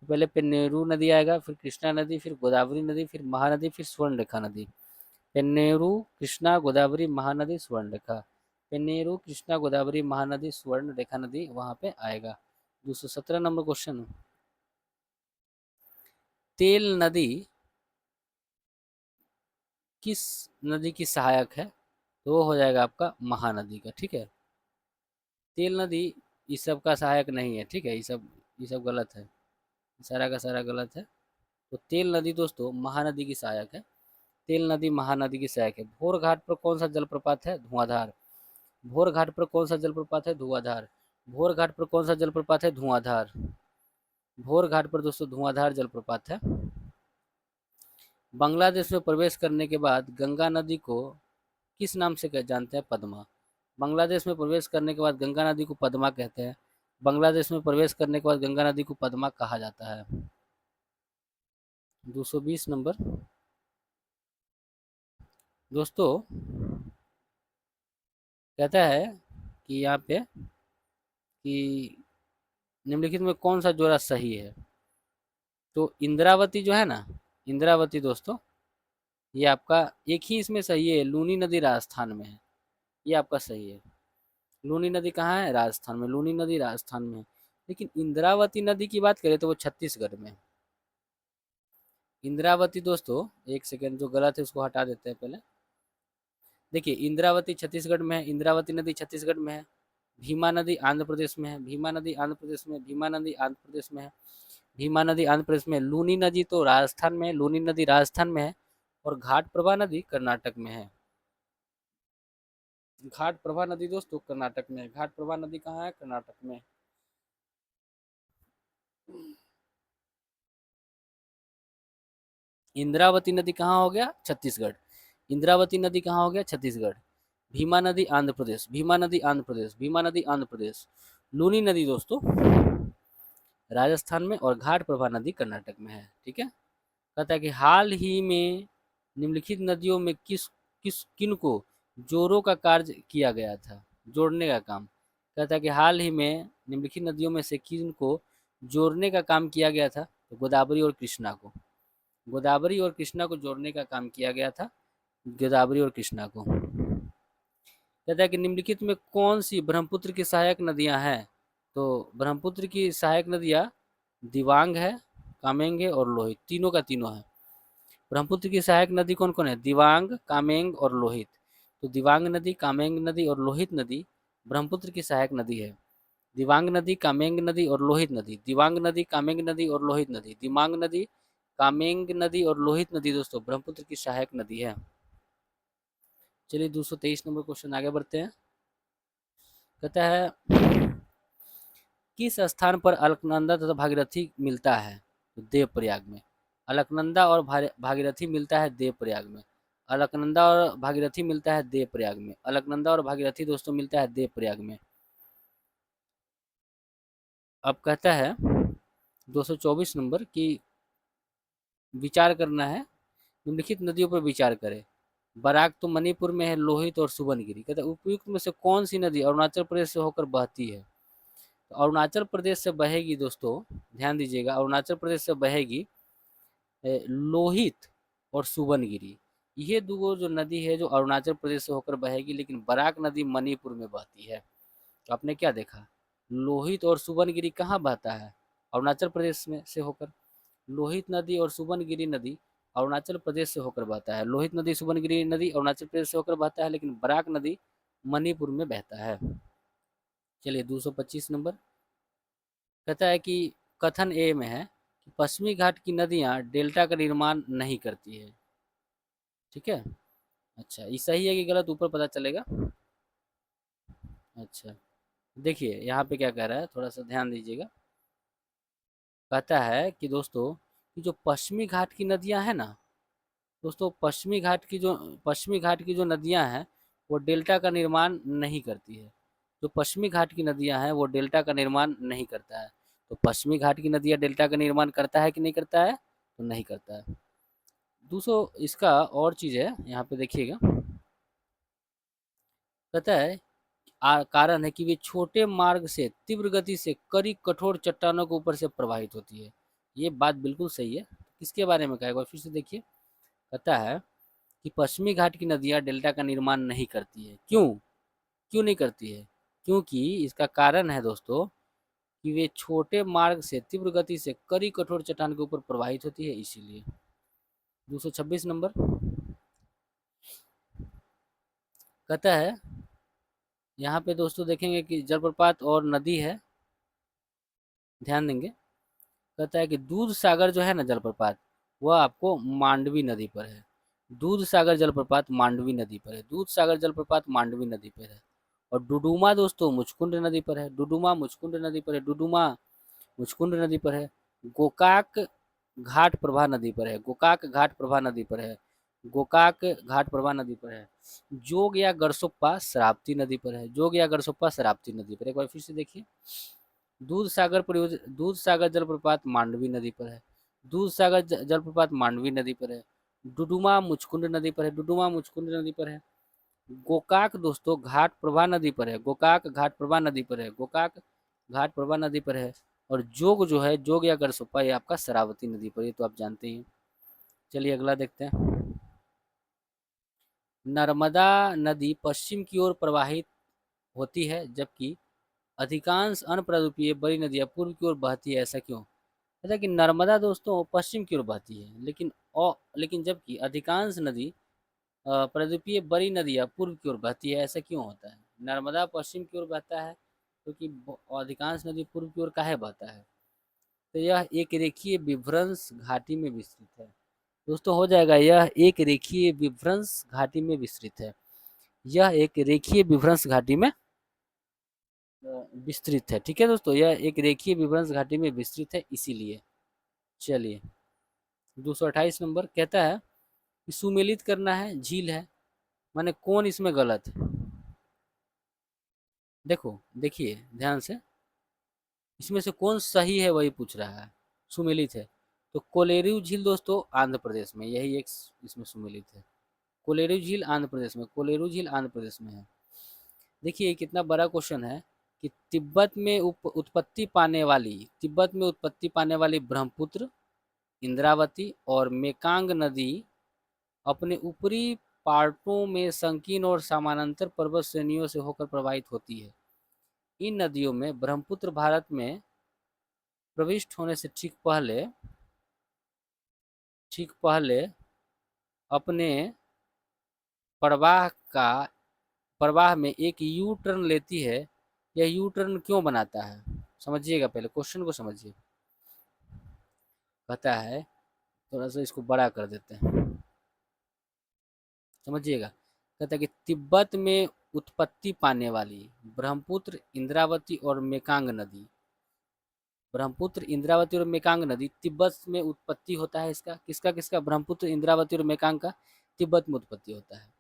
तो पहले पेन्नेरू नदी आएगा, फिर कृष्णा नदी, फिर गोदावरी नदी, फिर महानदी, फिर स्वर्णरेखा नदी। पेन्नेरू कृष्णा गोदावरी महानदी स्वर्णरेखा, पेन्नेरू कृष्णा गोदावरी महानदी स्वर्णरेखा नदी वहां पे आएगा। 217 नंबर क्वेश्चन, तेल नदी किस नदी की सहायक है? तो वो हो जाएगा आपका महानदी का, ठीक है। तेल नदी इस सब का सहायक नहीं है, ठीक है, ये सब गलत है, सारा का सारा गलत है। तो तेल नदी दोस्तों महानदी की सहायक है, तेल नदी महानदी की सहायक है। भोर घाट पर कौन सा जलप्रपात है? धुआंधार। भोर घाट पर कौन सा जलप्रपात है? धुआंधार। भोर घाट पर कौन सा जलप्रपात है? धुआंधार। भोर घाट पर दोस्तों धुआंधार जलप्रपात है। बांग्लादेश में प्रवेश करने के बाद गंगा नदी को किस नाम से जानते हैं? पद्मा। बांग्लादेश में प्रवेश करने के बाद गंगा नदी को पद्मा कहते हैं। बांग्लादेश में प्रवेश करने के बाद गंगा नदी को पद्मा कहा जाता है। 220 नंबर दोस्तों कहता है कि यहाँ पे कि निम्नलिखित में कौन सा जोड़ा सही है? तो इंद्रावती जो है ना, इंद्रावती दोस्तों ये आपका एक ही इसमें सही है, लूनी नदी राजस्थान में है, ये आपका सही है। लूनी नदी कहाँ है? राजस्थान में, लूनी नदी राजस्थान में है। लेकिन इंद्रावती नदी की बात करें तो वो छत्तीसगढ़ में है। इंद्रावती दोस्तों एक सेकेंड, जो गलत है उसको हटा देते हैं पहले। देखिए इंद्रावती छत्तीसगढ़ में है, इंद्रावती नदी छत्तीसगढ़ में है। भीमा नदी आंध्र प्रदेश में है, भीमा नदी आंध्र प्रदेश में, भीमा नदी आंध्र प्रदेश में है, भीमा नदी आंध्र प्रदेश में। लूनी नदी तो राजस्थान में है, लूनी नदी राजस्थान में है और घाट प्रभा नदी कर्नाटक में है। घाट प्रभा नदी दोस्तों कर्नाटक में है। घाट प्रभा नदी कहाँ है? कर्नाटक में। इंद्रावती नदी कहाँ हो गया? छत्तीसगढ़। इंद्रावती नदी कहाँ हो गया? छत्तीसगढ़। भीमा नदी आंध्र प्रदेश, भीमा नदी आंध्र प्रदेश, भीमा नदी आंध्र प्रदेश। लूनी नदी दोस्तों राजस्थान में और घाट प्रभा नदी कर्नाटक में है, ठीक है। कहता है कि हाल ही में निम्नलिखित नदियों में किस किस किन को जोड़ों का कार्य किया गया था? जोड़ने का काम। कहता है कि हाल ही में निम्नलिखित नदियों में से किन को जोड़ने का काम किया गया था? तो गोदावरी और कृष्णा को, गोदावरी और कृष्णा को जोड़ने का काम किया गया था, गोदावरी और कृष्णा को। कहता है कि निम्नलिखित में कौन सी ब्रह्मपुत्र की सहायक नदियां हैं? तो ब्रह्मपुत्र की सहायक नदियां दिबांग है, कामेंग है और लोहित, तीनों का तीनों है। ब्रह्मपुत्र की सहायक नदी कौन कौन है? दिबांग, कामेंग और लोहित। तो दिबांग नदी, कामेंग नदी और लोहित नदी ब्रह्मपुत्र की सहायक नदी है। दिबांग नदी, कामेंग नदी और लोहित नदी, दिबांग नदी, कामेंग नदी और लोहित नदी, दिबांग नदी, कामेंग नदी और लोहित नदी दोस्तों ब्रह्मपुत्र की सहायक नदी है। चलिए 223 नंबर क्वेश्चन आगे बढ़ते हैं। कहता है किस स्थान पर अलकनंदा तथा भागीरथी मिलता है? तो देवप्रयाग में। अलकनंदा और भागीरथी मिलता है देवप्रयाग में। अलकनंदा और भागीरथी मिलता है देवप्रयाग में। अलकनंदा और भागीरथी दोस्तों मिलता है देवप्रयाग में। अब कहता है 224 नंबर की विचार करना है, निम्नलिखित नदियों पर विचार करें। बराक तो मणिपुर में है, लोहित और सुबनगिरी। कहते हैं उपयुक्त में से कौन सी नदी अरुणाचल प्रदेश से होकर बहती है? तो अरुणाचल प्रदेश से बहेगी दोस्तों, ध्यान दीजिएगा, अरुणाचल प्रदेश से बहेगी लोहित और सुबनगिरी। ये दो जो नदी है जो अरुणाचल प्रदेश से होकर बहेगी, लेकिन बराक नदी मणिपुर में बहती है। तो आपने क्या देखा, लोहित और सुबनगिरी कहाँ बहता है? अरुणाचल प्रदेश में से होकर। लोहित नदी और सुबनगिरी नदी अरुणाचल प्रदेश से होकर बहता है। लोहित नदी, सुबनगिरी नदी अरुणाचल प्रदेश से होकर बहता है, लेकिन बराक नदी मणिपुर में बहता है। चलिए 225 नंबर कहता है कि कथन ए में है कि पश्चिमी घाट की नदियां डेल्टा का निर्माण नहीं करती है। ठीक है, अच्छा ये सही है कि गलत ऊपर पता चलेगा। अच्छा देखिए यहाँ पे क्या कह रहा है, थोड़ा सा ध्यान दीजिएगा। कहता है कि दोस्तों कि जो पश्चिमी घाट की नदियां हैं ना दोस्तों, पश्चिमी घाट की जो नदियां हैं वो डेल्टा का निर्माण नहीं करती है। जो पश्चिमी घाट की नदियां हैं वो डेल्टा का निर्माण नहीं करता है। तो पश्चिमी घाट की नदियां डेल्टा का निर्माण करता है कि नहीं करता है? तो नहीं करता है। दूसरों इसका और चीज़ है, यहाँ पे देखिएगा, कहता है कारण है कि वे छोटे मार्ग से तीव्र गति से कड़ी कठोर चट्टानों के ऊपर से प्रवाहित होती है। ये बात बिल्कुल सही है। किसके बारे में कहा, एक बार फिर से देखिए। कहता है कि पश्चिमी घाट की नदियां डेल्टा का निर्माण नहीं करती है। क्यों? क्यों नहीं करती है? क्योंकि इसका कारण है दोस्तों कि वे छोटे मार्ग से तीव्र गति से कड़ी कठोर चट्टान के ऊपर प्रवाहित होती है, इसीलिए। 226 नंबर कहता है, यहाँ पे दोस्तों देखेंगे कि जलप्रपात और नदी है, ध्यान देंगे। कहता है कि दूध सागर जो है ना जलप्रपात, वह आपको मांडवी नदी पर है। दूध सागर जलप्रपात मांडवी नदी पर है। दूध सागर जलप्रपात मांडवी नदी पर है। और डुडुमा दोस्तों मुचकुंड नदी पर है। डुडुमा मुचकुंड नदी पर है। डुडुमा मुचकुंड नदी पर है। गोकाक घाट प्रभा नदी पर है। गोकाक घाट प्रभा नदी पर है। गोकाक घाट प्रभा नदी पर है। जोग या गरसोप्पा शरावती नदी पर है। जोग या गरसोप्पा शरावती नदी पर। एक बार फिर से देखिए, दूध सागर जलप्रपात मांडवी नदी पर है। दूध सागर जलप्रपात मांडवी नदी पर है। डुडुमा मुचकुंड नदी पर है। डुडुमा मुचकुंड नदी पर है। गोकाक दोस्तों घाट प्रभा नदी पर है। गोकाक घाट प्रभा नदी पर है। गोकाक घाट प्रभा नदी पर है। और जोग जो है, जोग या गरसोप्पा, ये आपका शरावती नदी पर, ये तो आप जानते ही हैं। चलिए अगला देखते हैं। नर्मदा नदी पश्चिम की ओर प्रवाहित होती है, जबकि अधिकांश अनप्रदूषित बड़ी नदियां पूर्व की ओर बहती है, ऐसा क्यों? ऐसा कि नर्मदा दोस्तों पश्चिम की ओर बहती है, लेकिन जबकि अधिकांश नदी प्रदूषित बड़ी नदियां पूर्व की ओर बहती है, ऐसा क्यों होता है? नर्मदा पश्चिम की ओर बहता है क्योंकि अधिकांश नदी पूर्व की ओर काहे बहता है? तो यह एक रेखीय विभ्रंश घाटी में विस्तृत है। दोस्तों हो जाएगा, यह एक रेखीय विभ्रंश घाटी में विस्तृत है। यह एक रेखीय विभ्रंश घाटी में विस्तृत है। ठीक है दोस्तों, यह एक रेखीय विभ्रंश घाटी में विस्तृत है, इसीलिए। चलिए 228 नंबर कहता है कि सुमेलित करना है, झील है, माने कौन इसमें गलत है? देखो देखिए ध्यान से, इसमें से कौन सही है वही पूछ रहा है। सुमेलित है तो कोलेरू झील दोस्तों आंध्र प्रदेश में, यही एक इसमें सुमेलित है। कोलेरू झील आंध्र प्रदेश में, कोलेरू झील आंध्र प्रदेश में है। देखिए कितना बड़ा क्वेश्चन है कि तिब्बत में उत्पत्ति पाने वाली ब्रह्मपुत्र, इंद्रावती और मेकांग नदी अपने ऊपरी पार्टों में संकीर्ण और समानांतर पर्वत श्रेणियों से होकर प्रवाहित होती है। इन नदियों में ब्रह्मपुत्र भारत में प्रविष्ट होने से ठीक पहले अपने प्रवाह का प्रवाह में एक यू टर्न लेती है। यह यू टर्न क्यों बनाता है? समझिएगा, पहले क्वेश्चन को समझिए। कहता है, थोड़ा सा इसको बड़ा कर देते हैं, समझिएगा। कहता है कि तिब्बत में उत्पत्ति पाने वाली ब्रह्मपुत्र, इंद्रावती और मेकांग नदी, ब्रह्मपुत्र, इंद्रावती और मेकांग नदी तिब्बत में उत्पत्ति होता है। इसका किसका किसका? ब्रह्मपुत्र, इंद्रावती और मेकांग का तिब्बत में उत्पत्ति होता है।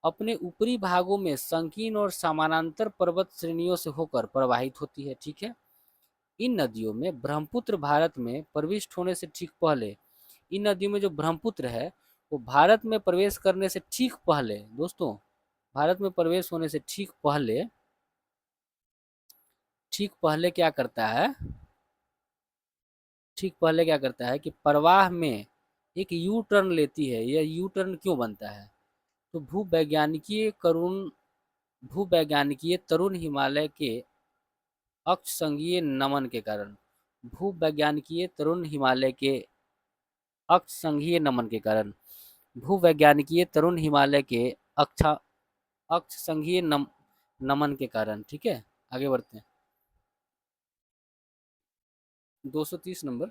अपने ऊपरी भागों में संकीर्ण और समानांतर पर्वत श्रेणियों से होकर प्रवाहित होती है। ठीक है। इन नदियों में ब्रह्मपुत्र भारत में प्रविष्ट होने से ठीक पहले, इन नदियों में जो ब्रह्मपुत्र है वो भारत में प्रवेश करने से ठीक पहले, दोस्तों, भारत में प्रवेश होने से ठीक पहले क्या करता है? ठीक पहले क्या करता है कि प्रवाह में एक यू टर्न लेती है। यह यू टर्न क्यों बनता है? तो भूवैज्ञानिकीय तरुण हिमालय के अक्षसंगीय नमन के कारण, भूवैज्ञानिकीय तरुण हिमालय के अक्षसंघीय नमन के कारण, भूवैज्ञानिकीय तरुण हिमालय के अक्षसंघीय नमन के कारण। ठीक है, आगे बढ़ते हैं। 230 नंबर,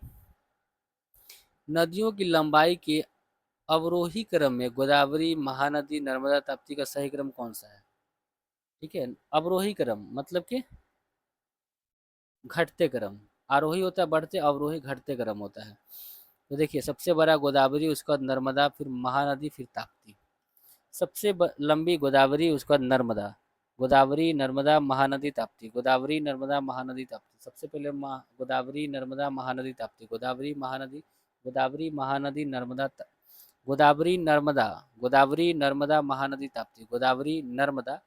नदियों की लंबाई के अवरोही क्रम में गोदावरी, महानदी, नर्मदा, ताप्ती का सही क्रम कौन सा है? ठीक है, अवरोही क्रम मतलब कि घटते क्रम। आरोही होता है बढ़ते, अवरोही घटते क्रम होता है। तो देखिए, सबसे बड़ा गोदावरी, उसके बाद नर्मदा, फिर महानदी, फिर ताप्ती। सबसे लंबी गोदावरी, उसके बाद नर्मदा, गोदावरी, नर्मदा, महानदी, ताप्ती, गोदावरी, नर्मदा, महानदी, ताप्ती। सबसे पहले गोदावरी, नर्मदा, महानदी, ताप्ती, गोदावरी, महानदी, गोदावरी, महानदी, नर्मदा, गोदावरी, नर्मदा, गोदावरी, नर्मदा, महानदी, ताप्ती, गोदावरी, नर्मदा,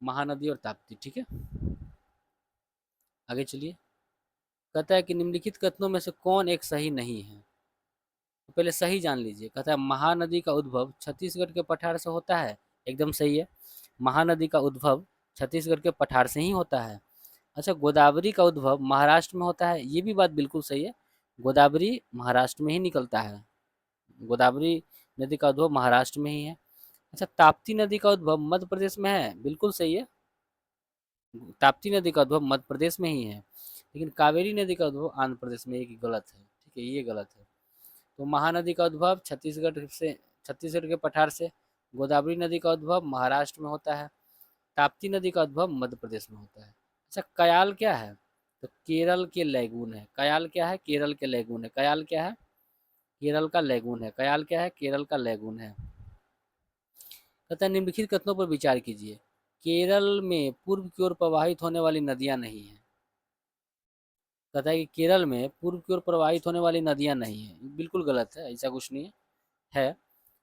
महानदी और ताप्ती। ठीक है, आगे चलिए। कहता है कि निम्नलिखित कथनों में से कौन एक सही नहीं है? तो पहले सही जान लीजिए। कहता है महानदी का उद्भव छत्तीसगढ़ के पठार से होता है। एकदम सही है, महानदी का उद्भव छत्तीसगढ़ के पठार से ही होता है। अच्छा, गोदावरी का उद्भव महाराष्ट्र में होता है। ये भी बात बिल्कुल सही है, गोदावरी महाराष्ट्र में ही निकलता है। गोदावरी नदी का उद्भव महाराष्ट्र में ही है। अच्छा, ताप्ती नदी का उद्भव मध्य प्रदेश में है। बिल्कुल सही है, ताप्ती नदी का उद्भव मध्य प्रदेश में ही है। लेकिन कावेरी नदी का उद्भव आंध्र प्रदेश में, एक गलत है। ठीक है, ये गलत है। तो महानदी का उद्भव छत्तीसगढ़ के पठार से, गोदावरी नदी का उद्भव महाराष्ट्र में होता है, ताप्ती नदी का उद्भव मध्य प्रदेश में होता है। अच्छा, कयाल क्या है? तो केरल के लैगून है। कयाल क्या है? केरल के लैगून है। कयाल क्या है? केरल का लैगून है। कयाल क्या है? केरल का लैगून है। कहता है निम्नलिखित कथनों पर विचार कीजिए। केरल में पूर्व की ओर प्रवाहित होने वाली नदियां नहीं है। कहता है कि केरल में पूर्व की ओर प्रवाहित होने वाली नदियां नहीं है। बिल्कुल गलत है, ऐसा कुछ नहीं है।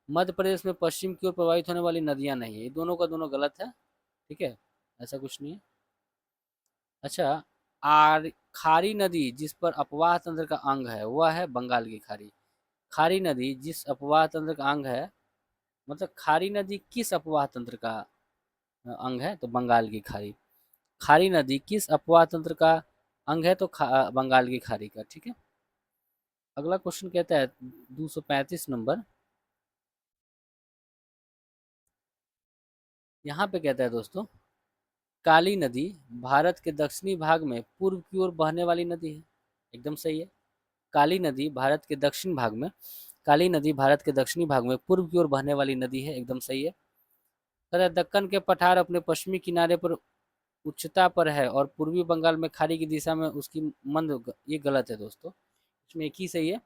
मध्य प्रदेश में पश्चिम की ओर प्रवाहित होने वाली नदियां नहीं है। ये दोनों का दोनों गलत है। ठीक है, ऐसा कुछ नहीं है। अच्छा, खारी नदी जिस पर अपवाह तंत्र का अंग है वह है बंगाल की खाड़ी। खारी नदी जिस अपवाह तंत्र का अंग है, मतलब खारी नदी किस अपवाह तंत्र का अंग है? तो बंगाल की खाड़ी। खारी नदी किस अपवाह तंत्र का अंग है? तो बंगाल की खाड़ी का। ठीक है, अगला क्वेश्चन कहता है 235 नंबर। यहाँ पे कहता है दोस्तों, काली नदी भारत के दक्षिणी भाग में पूर्व की ओर बहने वाली नदी है। एकदम सही है, काली नदी भारत के दक्षिण भाग में, काली नदी भारत के दक्षिणी भाग में पूर्व की ओर बहने वाली नदी है। एकदम सही है। कहता दक्कन के पठार अपने पश्चिमी किनारे पर उच्चता पर है और पूर्वी बंगाल में खाड़ी की दिशा में उसकी ये गलत है दोस्तों, इसमें एक ही सही है।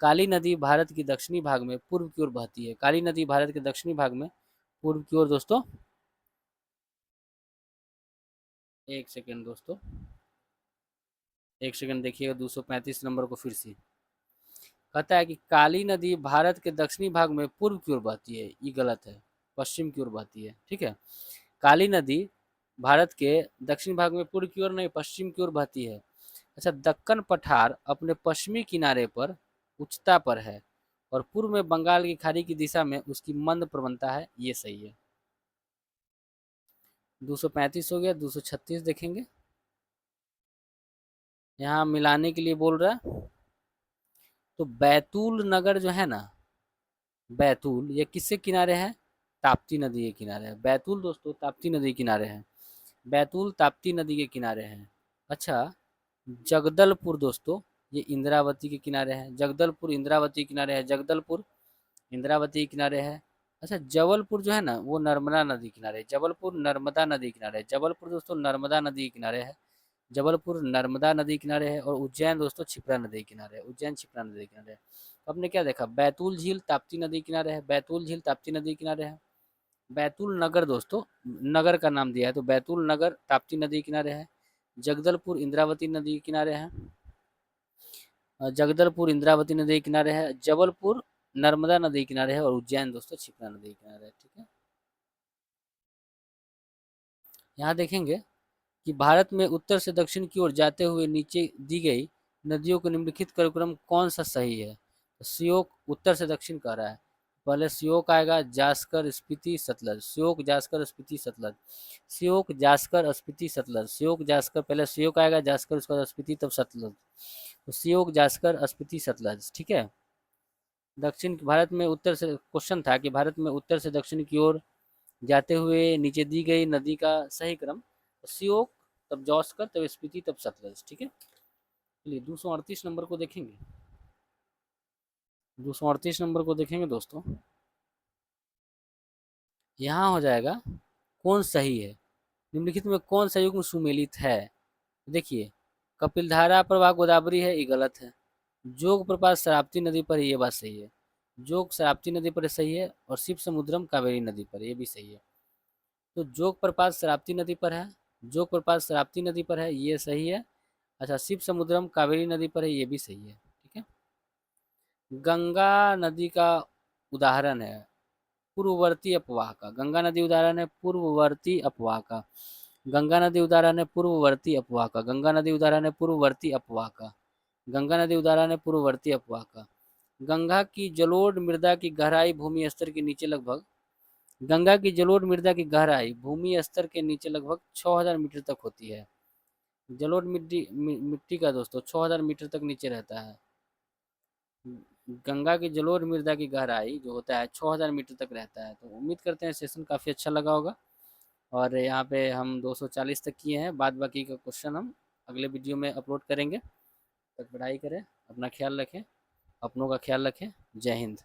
काली नदी भारत की दक्षिणी भाग में पूर्व की ओर बहती है। काली नदी भारत के दक्षिणी भाग में पूर्व की ओर दोस्तों, एक सेकेंड दोस्तों, एक सेकेंड देखिएगा 235 नंबर को फिर से। कहता है कि काली नदी भारत के दक्षिणी भाग में पूर्व की ओर बहती है। ये गलत है, पश्चिम की ओर बहती है। ठीक है, काली नदी भारत के दक्षिण भाग में पूर्व की ओर नहीं, पश्चिम की ओर बहती है। अच्छा, दक्कन पठार अपने पश्चिमी किनारे पर उच्चता पर है और पूर्व में बंगाल की खाड़ी की दिशा में उसकी मंद प्रवणता है, ये सही है। 235 हो गया, 236 देखेंगे। यहाँ मिलाने के लिए बोल रहा है। तो बैतूल नगर जो है ना, बैतूल ये किससे किनारे है? ताप्ती नदी के किनारे है। बैतूल दोस्तों ताप्ती नदी के किनारे है। बैतूल ताप्ती नदी के किनारे है। अच्छा, जगदलपुर दोस्तों ये इंद्रावती के किनारे है। जगदलपुर इंद्रावती के किनारे है। जगदलपुर इंद्रावती के किनारे है। अच्छा, जबलपुर जो है ना वो नर्मदा नदी के किनारे है। जबलपुर नर्मदा नदी के किनारे है। जबलपुर दोस्तों नर्मदा नदी के किनारे है। जबलपुर नर्मदा नदी किनारे है। और उज्जैन दोस्तों क्षिप्रा नदी किनारे है। उज्जैन क्षिप्रा नदी किनारे है। तो आपने क्या देखा, बैतूल झील ताप्ती नदी किनारे है। बैतूल झील ताप्ती नदी किनारे है। बैतूल नगर दोस्तों नगर का नाम दिया है, तो बैतूल नगर ताप्ती नदी किनारे है। जगदलपुर इंद्रावती नदी किनारे है। जगदलपुर इंद्रावती नदी किनारे है। जबलपुर नर्मदा नदी किनारे है। और उज्जैन दोस्तों क्षिप्रा नदी किनारे है। ठीक है, यहाँ देखेंगे कि भारत में उत्तर से दक्षिण की ओर जाते हुए नीचे दी गई नदियों को निम्नलिखित क्रम कौन सा सही है? तो श्योक उत्तर से दक्षिण कह रहा है। पहले श्योक आएगा, जास्कर स्पीति सतलज। श्योक जास्कर स्पीति सतलज। श्योक जास्कर स्पीति सतलज। श्योक जास्कर, पहले श्योक आएगा, जास्कर उसके बाद स्पीति तब सतलज। तो श्योक जास्कर स्पीति सतलज। ठीक है, दक्षिण भारत में उत्तर से क्वेश्चन था कि भारत में उत्तर से दक्षिण की ओर जाते हुए नीचे दी गई नदी का सही क्रम श्योक, तब जॉस्कर, तब स्पीति, तब सतलज। ठीक है, चलिए 238 नंबर को देखेंगे। 238 नंबर को देखेंगे दोस्तों। यहाँ हो जाएगा कौन सही है, निम्नलिखित में कौन सा युग्म सुमेलित है? देखिए, कपिलधारा प्रवाह गोदावरी है, ये गलत है। जोग प्रपात शरावती नदी पर है, ये बात सही है। जोग शरावती नदी पर सही है। और शिव समुद्रम कावेरी नदी पर, ये भी सही है। तो जोग प्रपात शरावती नदी पर है। जोग प्रपात शरावती नदी पर है, ये सही है। अच्छा, शिव समुद्रम कावेरी नदी पर है, ये भी सही है। ठीक है, गंगा नदी का उदाहरण है पूर्ववर्ती अपवाह का। गंगा नदी उदाहरण है पूर्ववर्ती अपवाह का। गंगा नदी उदाहरण है पूर्ववर्ती अपवाह का। गंगा नदी उदाहरण है पूर्ववर्ती अपवाह का। गंगा नदी उदाहरण है पूर्ववर्ती अपवाह का। गंगा की जलोढ़ मृदा की गहराई भूमि स्तर के नीचे लगभग, गंगा की जलोढ़ मृदा की गहराई भूमि स्तर के नीचे लगभग 6000 मीटर तक होती है। जलोढ़ मिट्टी मिट्टी का दोस्तों 6000 मीटर तक नीचे रहता है। गंगा की जलोढ़ मृदा की गहराई जो होता है 6000 मीटर तक रहता है। तो उम्मीद करते हैं सेशन काफ़ी अच्छा लगा होगा। और यहाँ पे हम 240 तक किए हैं, बाद बाकी का क्वेश्चन हम अगले वीडियो में अपलोड करेंगे। तक पढ़ाई करें, अपना ख्याल रखें, अपनों का ख्याल रखें। जय हिंद।